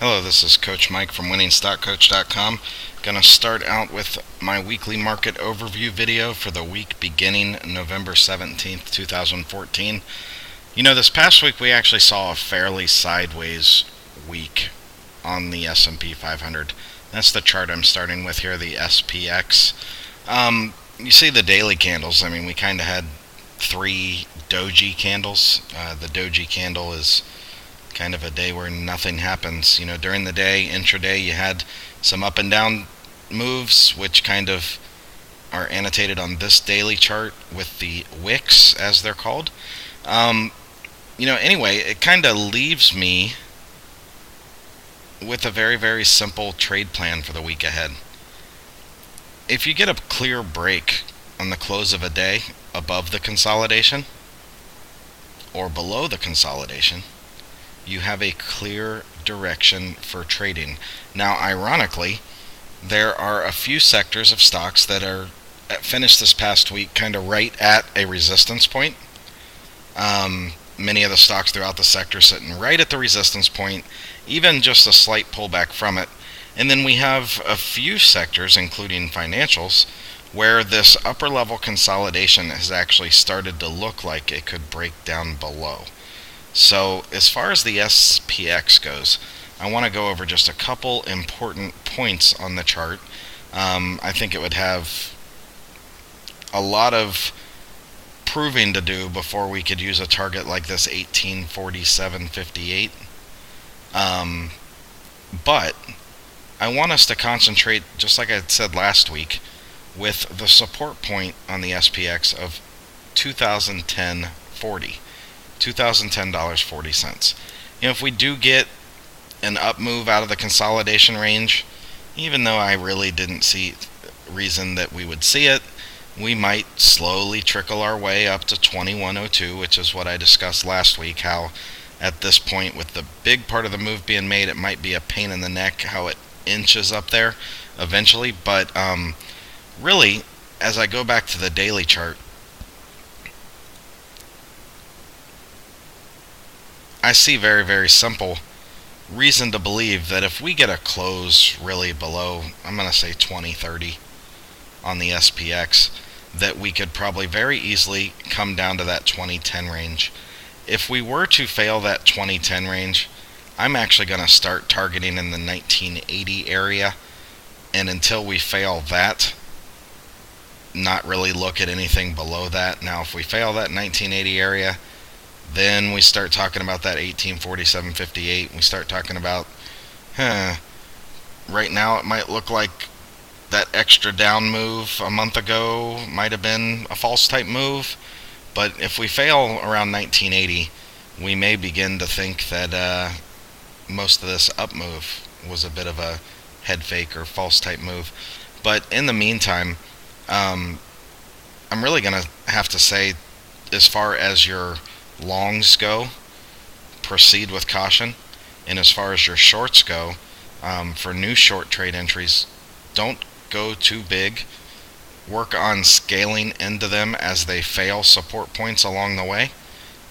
Hello, this is Coach Mike from WinningStockCoach.com. Going to start out with my weekly market overview video for the week beginning November 17th, 2014. This past week we actually saw a fairly sideways week on the S&P 500. That's the chart I'm starting with here, the SPX. You see the daily candles. We kind of had three doji candles. The doji candle is kind of a day where nothing happens. During the day, intraday, you had some up and down moves, which kind of are annotated on this daily chart with the wicks, as they're called. Anyway, it kind of leaves me with a very, very simple trade plan for the week ahead. If you get a clear break on the close of a day above the consolidation or below the consolidation, you have a clear direction for trading. Now, ironically, there are a few sectors of stocks that are finished this past week kind of right at a resistance point. Many of the stocks throughout the sector sitting right at the resistance point, even just a slight pullback from it. And then we have a few sectors, including financials, where this upper level consolidation has actually started to look like it could break down below. So as far as the SPX goes, I want to go over just a couple important points on the chart. I think it would have a lot of proving to do before we could use a target like this 1847.58. But I want us to concentrate, just like I said last week, with the support point on the SPX of 2010.40. $2010.40. If we do get an up move out of the consolidation range, even though I really didn't see reason that we would see it, we might slowly trickle our way up to 2102, which is what I discussed last week, how at this point with the big part of the move being made, it might be a pain in the neck how it inches up there eventually. But really, as I go back to the daily chart, I see very, very simple reason to believe that if we get a close really below, I'm going to say 2030 on the SPX, that we could probably very easily come down to that 2010 range. If we were to fail that 2010 range, I'm actually going to start targeting in the 1980 area, and until we fail that, not really look at anything below that. Now, if we fail that 1980 area, then we start talking about that 1847.58. We start talking about, right now it might look like that extra down move a month ago might have been a false type move. But if we fail around 1980, we may begin to think that most of this up move was a bit of a head fake or false type move. But in the meantime, I'm really going to have to say, as far as your longs go, proceed with caution. And as far as your shorts go, for new short trade entries, don't go too big. Work on scaling into them as they fail support points along the way.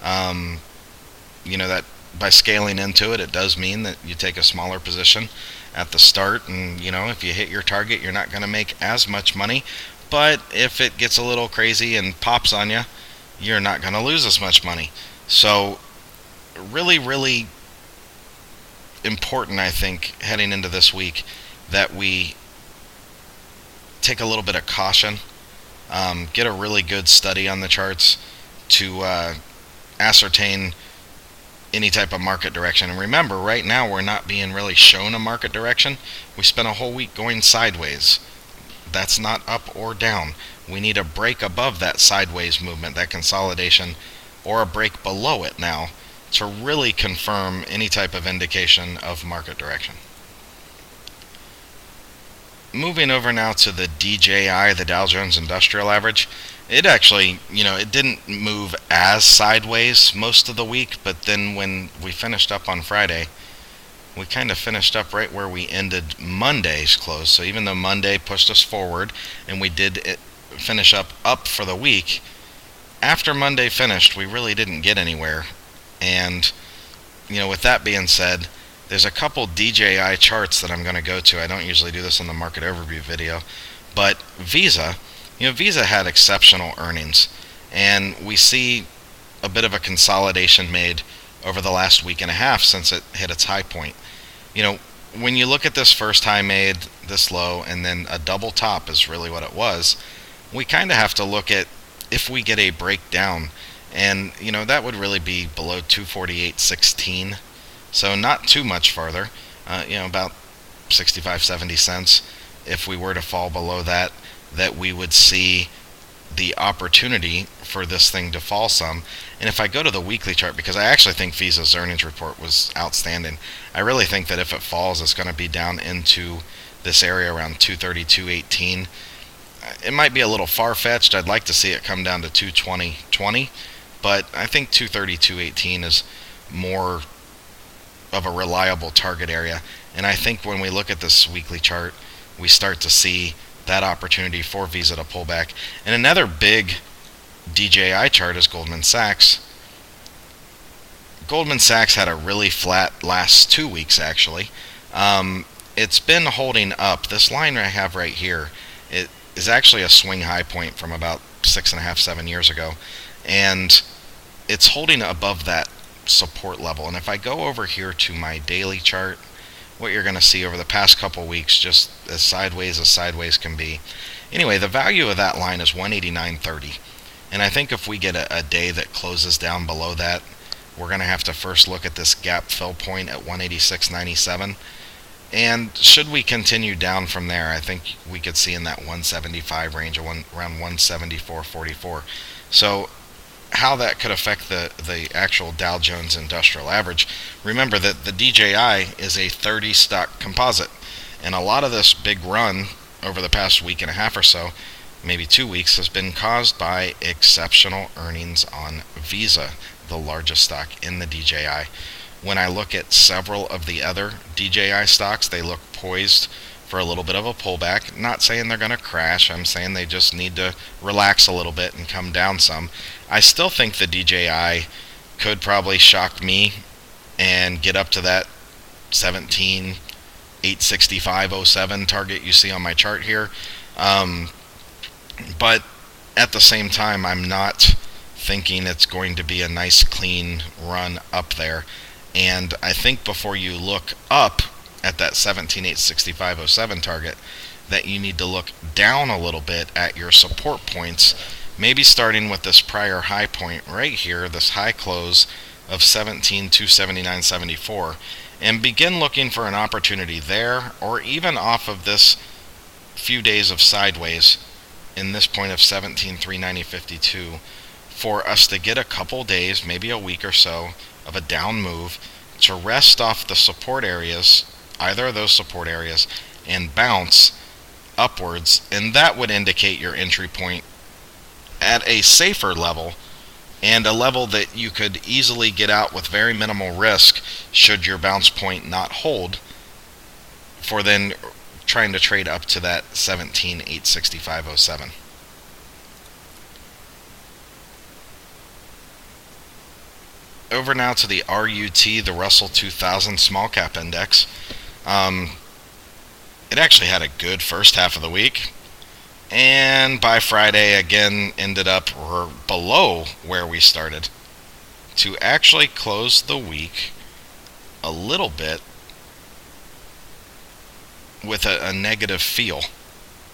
That by scaling into it, it does mean that you take a smaller position at the start, and if you hit your target, you're not going to make as much money. But if it gets a little crazy and pops on you, you're not going to lose as much money. So really, really important, I think, heading into this week, that we take a little bit of caution, get a really good study on the charts to ascertain any type of market direction. And remember, right now we're not being really shown a market direction. We spent a whole week going sideways. That's not up or down. We need a break above that sideways movement, that consolidation, or a break below it now to really confirm any type of indication of market direction. Moving over now to the DJIA, the Dow Jones Industrial Average. It actually, it didn't move as sideways most of the week, but then when we finished up on Friday, we kind of finished up right where we ended Monday's close. So even though Monday pushed us forward and we did finish up for the week, after Monday finished, we really didn't get anywhere. And with that being said, there's a couple DJI charts that I'm going to go to. I don't usually do this on the market overview video, but Visa, Visa had exceptional earnings, and we see a bit of a consolidation made over the last week and a half since it hit its high point. When you look at this first high made this low and then a double top is really what it was, we kind of have to look at if we get a breakdown, and that would really be below 248.16, so not too much farther, about 65-70 cents. If we were to fall below that we would see the opportunity for this thing to fall some. And if I go to the weekly chart, because I actually think Visa's earnings report was outstanding, I really think that if it falls, it's going to be down into this area around 232.18. It might be a little far-fetched. I'd like to see it come down to 220.20, but I think 232.18 is more of a reliable target area. And I think when we look at this weekly chart, we start to see that opportunity for Visa to pull back. And another big DJI chart is Goldman Sachs. Goldman Sachs had a really flat last 2 weeks, actually. It's been holding up. This line I have right here, it is actually a swing high point from about 6.5-7 years ago, and it's holding above that support level. And if I go over here to my daily chart, what you're going to see over the past couple weeks, just as sideways can be. Anyway, the value of that line is 189.30, and I think if we get a day that closes down below that, we're going to have to first look at this gap fill point at 186.97, and should we continue down from there, I think we could see in that 175 range, around 174.44. So how that could affect the actual Dow Jones Industrial Average. Remember that the DJI is a 30 stock composite, and a lot of this big run over the past week and a half or so, maybe 2 weeks, has been caused by exceptional earnings on Visa, the largest stock in the DJI. When I look at several of the other DJI stocks, they look poised for a little bit of a pullback. Not saying they're going to crash. I'm saying they just need to relax a little bit and come down some. I still think the DJI could probably shock me and get up to that 17,865.07 target you see on my chart here. But at the same time, I'm not thinking it's going to be a nice clean run up there. And I think before you look up at that 17,865.07 target, that you need to look down a little bit at your support points, maybe starting with this prior high point right here, this high close of 17,279.74, and begin looking for an opportunity there, or even off of this few days of sideways in this point of 17,390.52, for us to get a couple days, maybe a week or so, of a down move to rest off the support areas, either of those support areas, and bounce upwards, and that would indicate your entry point at a safer level, and a level that you could easily get out with very minimal risk should your bounce point not hold, for then trying to trade up to that 17,865.07. Over now to the RUT, the Russell 2000 Small Cap Index. It actually had a good first half of the week, and by Friday again ended up below where we started, to actually close the week a little bit with a negative feel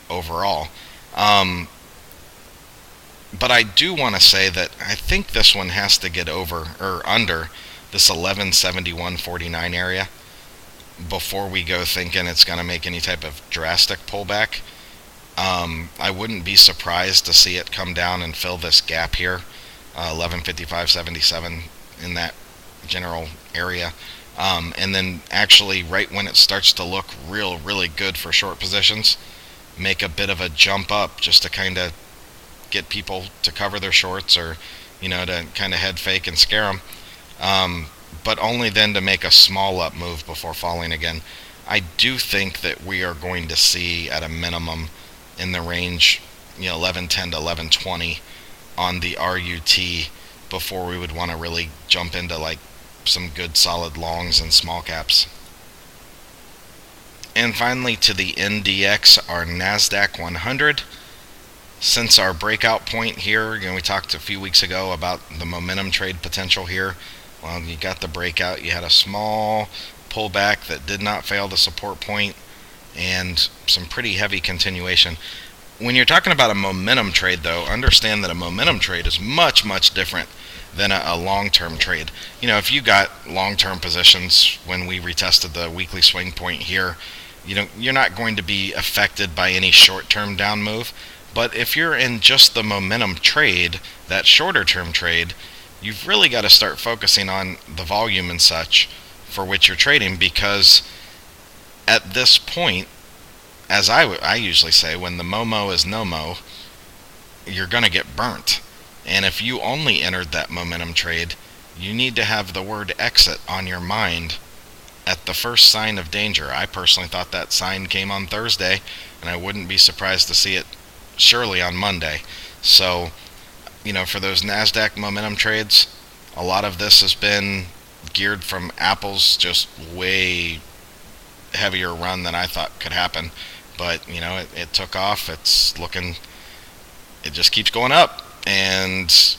overall. But I do want to say that I think this one has to get over or under this 1171.49 area before we go thinking it's going to make any type of drastic pullback. I wouldn't be surprised to see it come down and fill this gap here, 1155.77, in that general area. And then actually right when it starts to look really good for short positions, make a bit of a jump up just to kind of get people to cover their shorts, or to kind of head fake and scare them, but only then to make a small up move before falling again. I do think that we are going to see at a minimum in the range 1110 to 1120 on the RUT before we would want to really jump into like some good solid longs and small caps. And finally to the NDX, our NASDAQ 100. Since our breakout point here, we talked a few weeks ago about the momentum trade potential here. Well, you got the breakout. You had a small pullback that did not fail the support point and some pretty heavy continuation. When you're talking about a momentum trade, though, understand that a momentum trade is much, much different than a long-term trade. If you got long-term positions when we retested the weekly swing point here, you're not going to be affected by any short-term down move. But if you're in just the momentum trade, that shorter term trade, you've really got to start focusing on the volume and such for which you're trading, because at this point, as I usually say, when the Momo is no mo, you're going to get burnt. And if you only entered that momentum trade, you need to have the word exit on your mind at the first sign of danger. I personally thought that sign came on Thursday, and I wouldn't be surprised to see it surely on Monday. So, for those NASDAQ momentum trades, a lot of this has been geared from Apple's just way heavier run than I thought could happen. But, it took off. It just keeps going up. And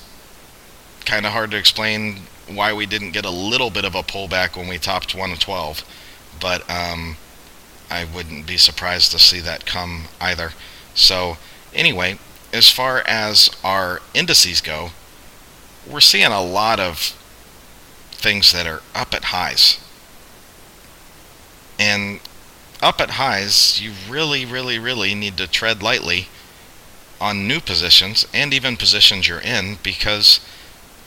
kind of hard to explain why we didn't get a little bit of a pullback when we topped 112. But I wouldn't be surprised to see that come either. So, anyway, as far as our indices go, we're seeing a lot of things that are up at highs. And up at highs, you really, really, really need to tread lightly on new positions and even positions you're in, because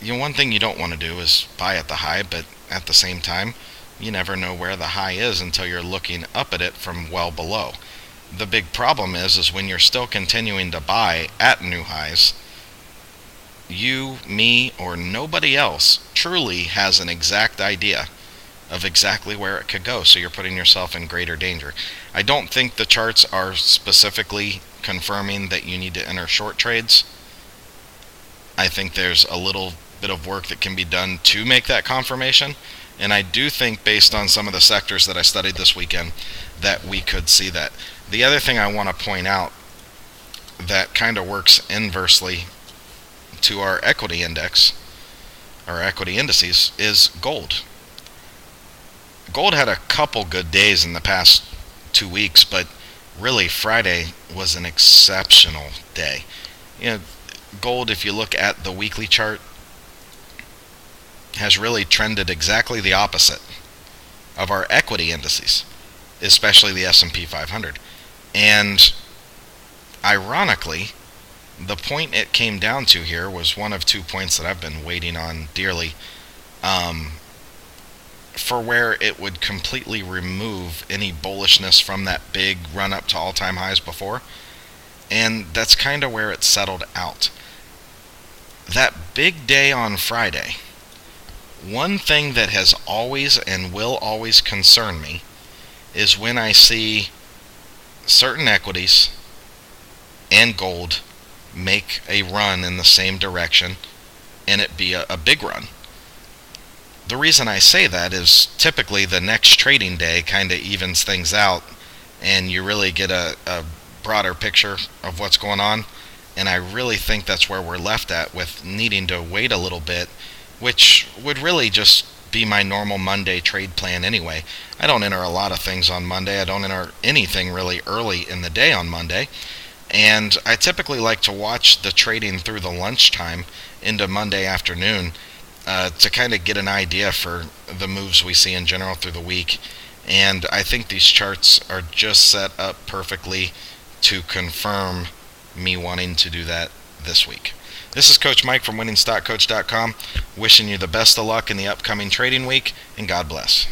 one thing you don't want to do is buy at the high, but at the same time, you never know where the high is until you're looking up at it from well below. The big problem is when you're still continuing to buy at new highs, you, me, or nobody else truly has an exact idea of exactly where it could go, so you're putting yourself in greater danger. I don't think the charts are specifically confirming that you need to enter short trades. I think there's a little bit of work that can be done to make that confirmation, and I do think, based on some of the sectors that I studied this weekend, that we could see that. The other thing I want to point out that kind of works inversely to our equity index, our equity indices, is gold. Gold had a couple good days in the past 2 weeks, but really Friday was an exceptional day. Gold, if you look at the weekly chart, has really trended exactly the opposite of our equity indices, especially the S&P 500. And ironically, the point it came down to here was one of 2 points that I've been waiting on dearly, for where it would completely remove any bullishness from that big run up to all-time highs before. And that's kind of where it settled out. That big day on Friday, one thing that has always and will always concern me is when I see certain equities and gold make a run in the same direction and it be a big run. The reason I say that is typically the next trading day kind of evens things out and you really get a broader picture of what's going on. And I really think that's where we're left at, with needing to wait a little bit, which would really just be my normal Monday trade plan anyway. I don't enter a lot of things on Monday. I don't enter anything really early in the day on Monday. And I typically like to watch the trading through the lunchtime into Monday afternoon to kind of get an idea for the moves we see in general through the week. And I think these charts are just set up perfectly to confirm me wanting to do that this week. This is Coach Mike from WinningStockCoach.com, wishing you the best of luck in the upcoming trading week, and God bless.